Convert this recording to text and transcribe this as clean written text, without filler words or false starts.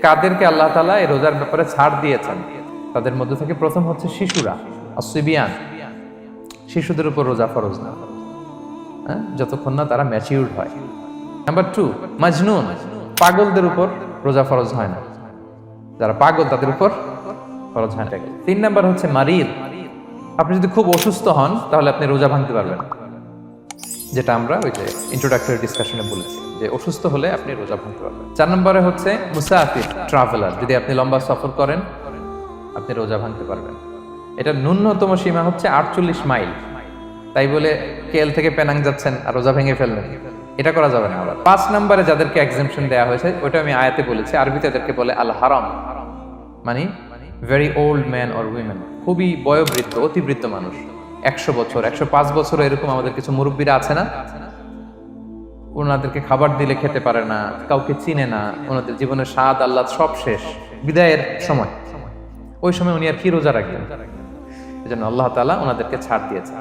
কাদেরকে আল্লাহ তাআলা এই রোজার ব্যাপারে ছাড় দিয়েছেন, তাদের মধ্যে থেকে প্রথম হচ্ছে শিশুরা, আসিবিয়ান, শিশুদের উপর রোজা ফরজ না, যতক্ষণ না তারা ম্যাচিউরড হয়। নাম্বার 2, মাজনুন, পাগলদের উপর রোজা ফরজ হয় না, যারা পাগল তাদের উপর ফরজ হয় না। 3 নাম্বার হচ্ছে মারিদ, আপনি যদি খুব অসুস্থ হন তাহলে আপনি রোজা ভাঙতে পারবেন, যেটা আমরা ওই যে ইন্ট্রোডাক্টরি ডিসকাশনে বলেছি যে অসুস্থ হলে আপনি রোজা ভাঙতে পারবেন। 4 নম্বরে হচ্ছে মুসাফির, ট্রাভেলার, যদি আপনি লম্বা সফর করেন আপনি রোজা ভাঙতে পারবেন। এটা ন্যূনতম সীমা হচ্ছে 48 মাইল, তাই বলে কেএল থেকে পেনাং যাচ্ছেন আর রোজা ভেঙে ফেললেন, এটা করা যাবে না। আবার 5 নম্বরে যাদেরকে এক্সেমশন দেওয়া হয়েছে ওটা আমি আয়াতে বলেছি, আরবিতে তাদেরকে বলে আল হারাম, মানে very old man or women, খুবই বয়োবৃদ্ধ, অতিবৃদ্ধ মানুষ, 100 বছর 105 বছর এরকম আমাদের কিছু মুরব্বীরা আছে না, ওনাদেরকে খাবার দিলে খেতে পারে না, কাউকে চিনে না, ওনাদের জীবনের স্বাদ আহ্লাদ সব শেষ, বিদায়ের সময়, ওই সময় উনি আর কি রোজা রাখবেন? এজন্য আল্লাহ তাআলা ওনাদেরকে ছাড় দিয়েছে।